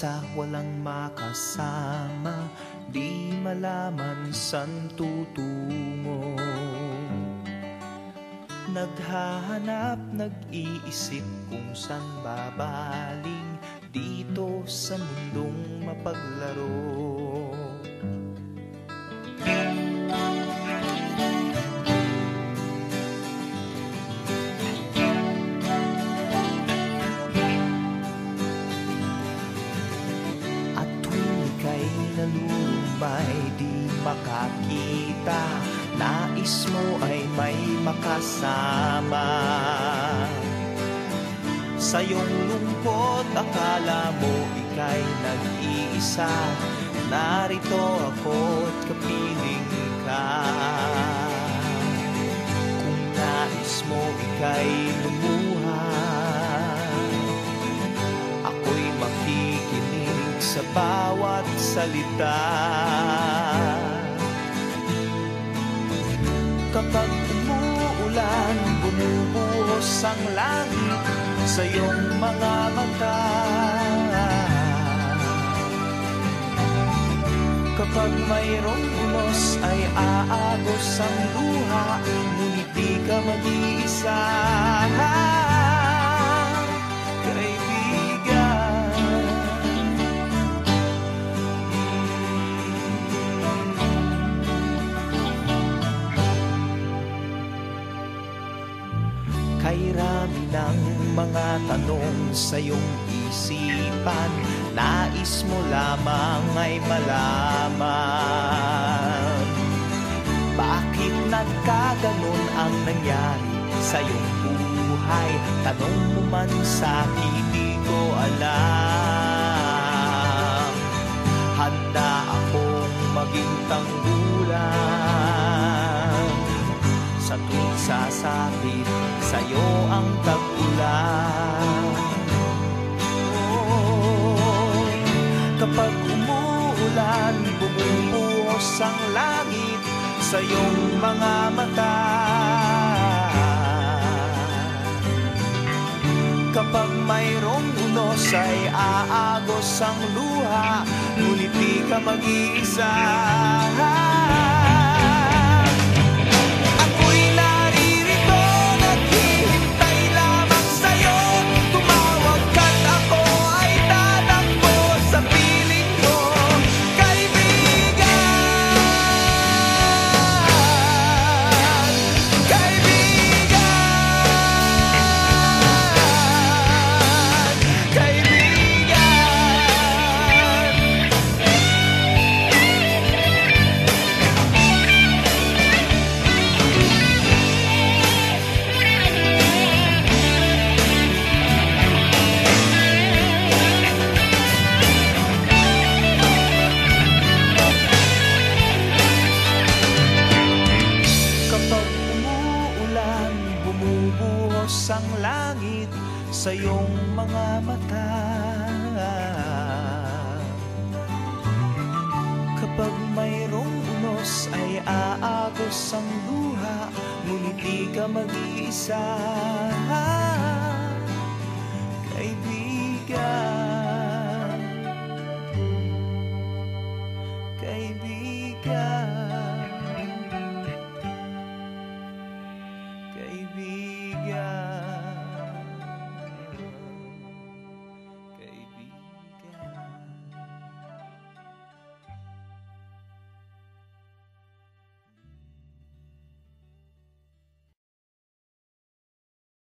mag-isa, walang makasama, di malaman san tutungo. Naghahanap, nag-iisip kung san babaling dito sa mundong mapaglaro. Nalulumbay, di makakita, nais mo ay may makasama. Sa iyong lungkot, akala mo ika'y nag-iisa, narito ako't kapiling ka. Kung nais mo ika'y lumuha, ako'y makikinig sa bawat salita. Kapag umuulan, bumubuhos ang langit sa iyong mga mata. Kapag mayroong unos ay aagos ang luha, ngunit di ka mag-iisa. Kay rami ng mga tanong sa iyong isipan, nais mo lamang ay malaman. Bakit nagkaganon ang nangyari sa iyong buhay? Tanong mo man sa'kin, di ko alam. Handa akong maging tanggulan sa tuwing sasapit sa'yo ang tag-ulan. Oh, kapag umuulan, bumubuhos ang langit sa iyong mga mata. Kapag mayroong unos ay aagos ang luha, ngunit di ka mag-iisa. Bumubuhos ang langit sa iyong mga mata. Kapag mayroong unos ay aagos ang luha, ngunit di ka mag-iisa. Kaibigan.